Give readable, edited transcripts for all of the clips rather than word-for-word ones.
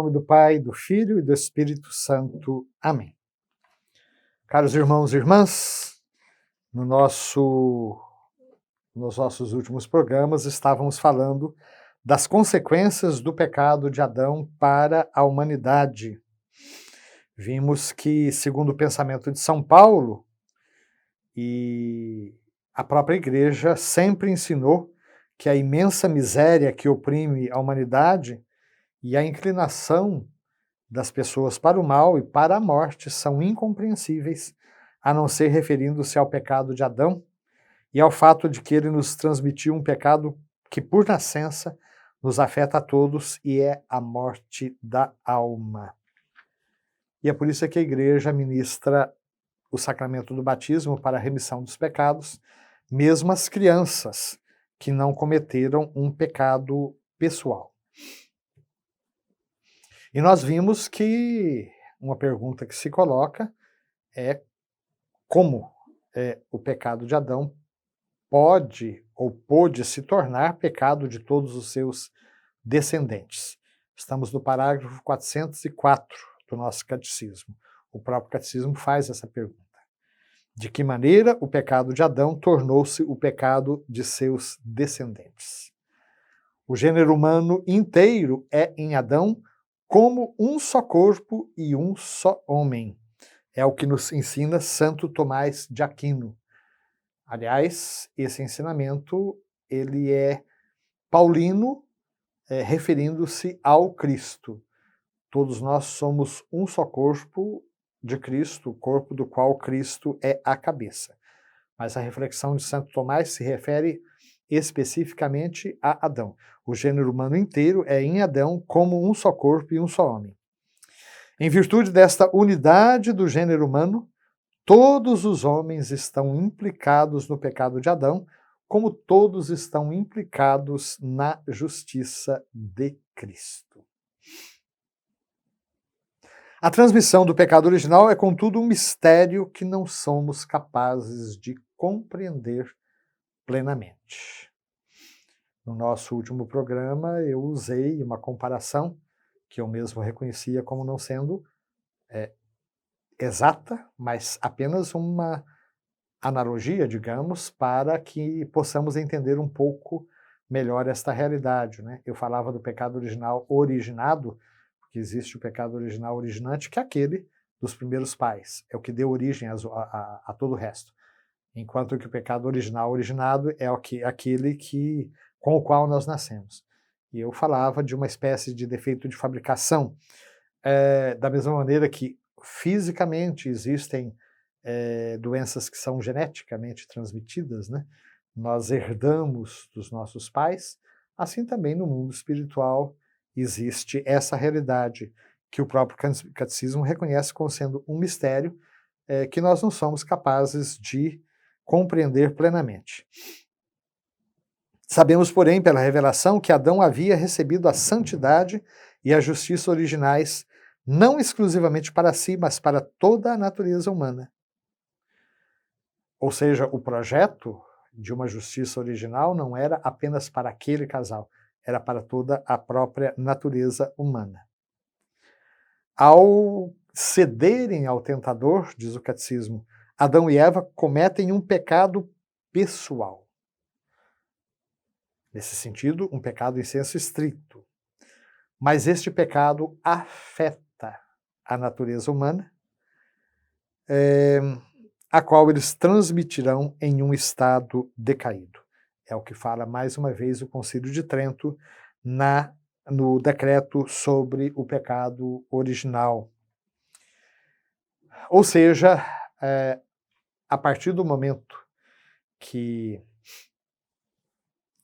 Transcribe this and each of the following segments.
nome do Pai, do Filho e do Espírito Santo. Amém. Caros irmãos e irmãs, nos nossos últimos programas estávamos falando das consequências do pecado de Adão para a humanidade. Vimos que, segundo o pensamento de São Paulo, e a própria Igreja sempre ensinou que a imensa miséria que oprime a humanidade e a inclinação das pessoas para o mal e para a morte são incompreensíveis, a não ser referindo-se ao pecado de Adão e ao fato de que ele nos transmitiu um pecado que, por nascença, nos afeta a todos e é a morte da alma. E é por isso que a Igreja ministra o sacramento do batismo para a remissão dos pecados, mesmo as crianças que não cometeram um pecado pessoal. E nós vimos que uma pergunta que se coloca é como o pecado de Adão pode ou pôde se tornar pecado de todos os seus descendentes. Estamos no parágrafo 404 do nosso catecismo. O próprio catecismo faz essa pergunta. De que maneira o pecado de Adão tornou-se o pecado de seus descendentes? O gênero humano inteiro é em Adão como um só corpo e um só homem. É o que nos ensina Santo Tomás de Aquino. Aliás, esse ensinamento ele é paulino, referindo-se ao Cristo. Todos nós somos um só corpo de Cristo, o corpo do qual Cristo é a cabeça. Mas a reflexão de Santo Tomás se refere especificamente a Adão. O gênero humano inteiro é em Adão como um só corpo e um só homem. Em virtude desta unidade do gênero humano, todos os homens estão implicados no pecado de Adão, como todos estão implicados na justiça de Cristo. A transmissão do pecado original é, contudo, um mistério que não somos capazes de compreender plenamente. No nosso último programa, eu usei uma comparação que eu mesmo reconhecia como não sendo exata, mas apenas uma analogia, digamos, para que possamos entender um pouco melhor esta realidade, né? Eu falava do pecado original originado, porque existe o pecado original originante, que é aquele dos primeiros pais, é o que deu origem a todo o resto. Enquanto que o pecado original originado é aquele com o qual nós nascemos. E eu falava de uma espécie de defeito de fabricação, da mesma maneira que fisicamente existem doenças que são geneticamente transmitidas, né? Nós herdamos dos nossos pais, assim também no mundo espiritual existe essa realidade que o próprio catecismo reconhece como sendo um mistério que nós não somos capazes de compreender plenamente. Sabemos, porém, pela revelação, que Adão havia recebido a santidade e a justiça originais, não exclusivamente para si, mas para toda a natureza humana. Ou seja, o projeto de uma justiça original não era apenas para aquele casal, era para toda a própria natureza humana. Ao cederem ao tentador, diz o catecismo, Adão e Eva cometem um pecado pessoal. Nesse sentido, um pecado em senso estrito. Mas este pecado afeta a natureza humana, a qual eles transmitirão em um estado decaído. É o que fala mais uma vez o Concílio de Trento no decreto sobre o pecado original. Ou seja, a partir do momento que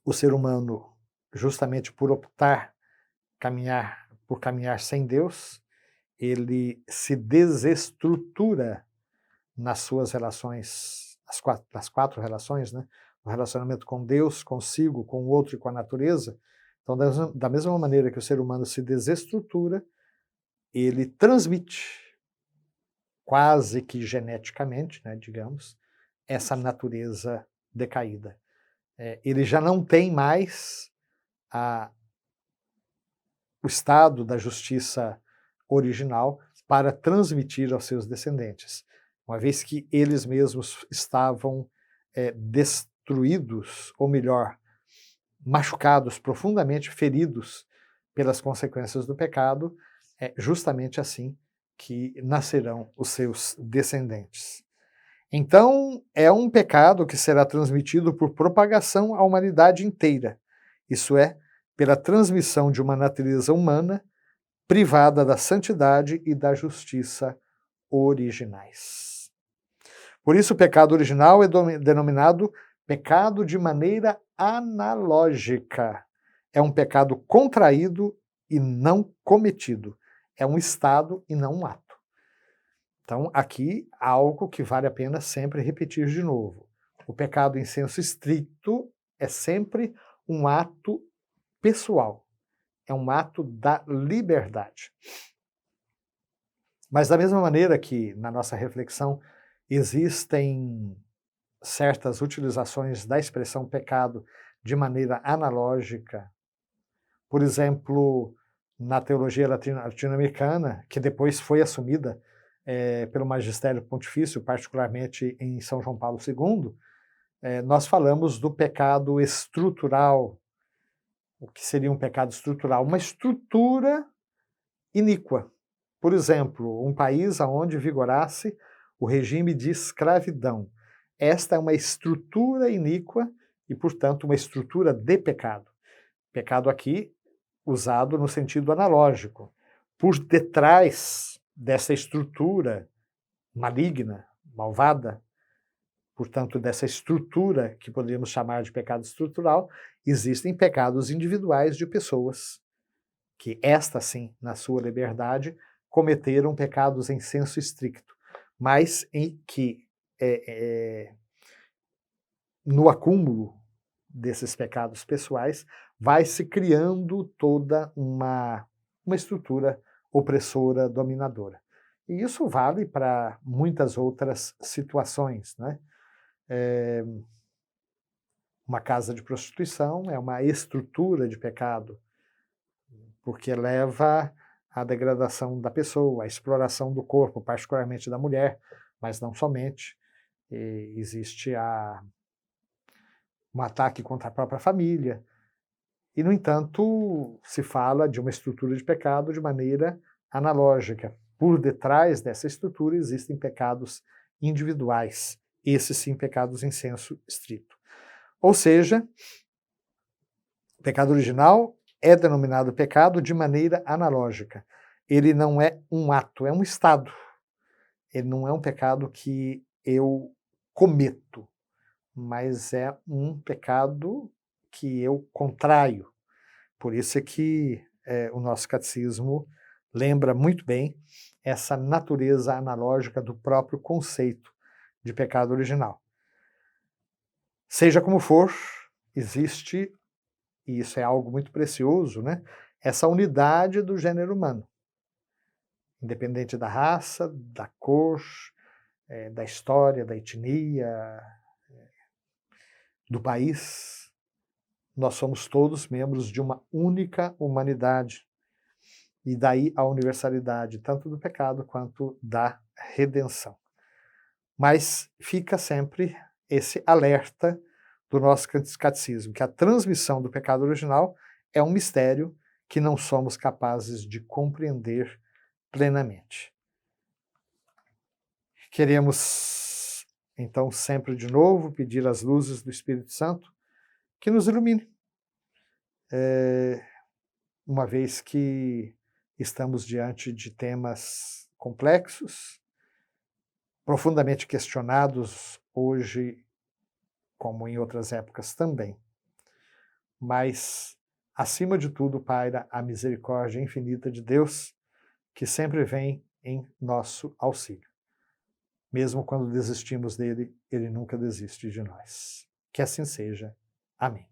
o ser humano, justamente por optar por caminhar sem Deus, ele se desestrutura nas suas relações, as quatro relações, né? O relacionamento com Deus, consigo, com o outro e com a natureza. Então, da mesma maneira que o ser humano se desestrutura, ele transmite, quase que geneticamente, né, digamos, essa natureza decaída. Ele já não tem mais o estado da justiça original para transmitir aos seus descendentes, uma vez que eles mesmos estavam destruídos, ou melhor, machucados, profundamente feridos pelas consequências do pecado, é justamente assim que nascerão os seus descendentes. Então, é um pecado que será transmitido por propagação à humanidade inteira, isso é, pela transmissão de uma natureza humana privada da santidade e da justiça originais. Por isso, o pecado original é denominado pecado de maneira analógica. É um pecado contraído e não cometido. É um estado e não um ato. Então, aqui, algo que vale a pena sempre repetir de novo. O pecado em senso estricto é sempre um ato pessoal. É um ato da liberdade. Mas da mesma maneira que, na nossa reflexão, existem certas utilizações da expressão pecado de maneira analógica, por exemplo, na teologia latino-americana, que depois foi assumida pelo magistério pontifício, particularmente em São João Paulo II, nós falamos do pecado estrutural. O que seria um pecado estrutural? Uma estrutura iníqua. Por exemplo, um país onde vigorasse o regime de escravidão. Esta é uma estrutura iníqua e, portanto, uma estrutura de pecado. Pecado aqui usado no sentido analógico. Por detrás dessa estrutura maligna, malvada, portanto, dessa estrutura que poderíamos chamar de pecado estrutural, existem pecados individuais de pessoas que, estas sim, na sua liberdade, cometeram pecados em senso estricto, mas em que no acúmulo desses pecados pessoais vai se criando toda uma estrutura opressora, dominadora. E isso vale para muitas outras situações, né? Uma casa de prostituição é uma estrutura de pecado, porque leva à degradação da pessoa, à exploração do corpo, particularmente da mulher, mas não somente. Existe um ataque contra a própria família. E, no entanto, se fala de uma estrutura de pecado de maneira analógica. Por detrás dessa estrutura existem pecados individuais, esses sim pecados em senso estrito. Ou seja, o pecado original é denominado pecado de maneira analógica. Ele não é um ato, é um estado. Ele não é um pecado que eu cometo, mas é um pecado que eu contraio. Por isso é que o nosso catecismo lembra muito bem essa natureza analógica do próprio conceito de pecado original. Seja como for, existe, e isso é algo muito precioso, né, essa unidade do gênero humano. Independente da raça, da cor, da história, da etnia, do país, nós somos todos membros de uma única humanidade. E daí a universalidade tanto do pecado quanto da redenção. Mas fica sempre esse alerta do nosso catecismo, que a transmissão do pecado original é um mistério que não somos capazes de compreender plenamente. Queremos, então, sempre de novo pedir as luzes do Espírito Santo que nos ilumine, uma vez que estamos diante de temas complexos, profundamente questionados hoje, como em outras épocas também. Mas, acima de tudo, paira a misericórdia infinita de Deus, que sempre vem em nosso auxílio. Mesmo quando desistimos dele, ele nunca desiste de nós. Que assim seja. Amém.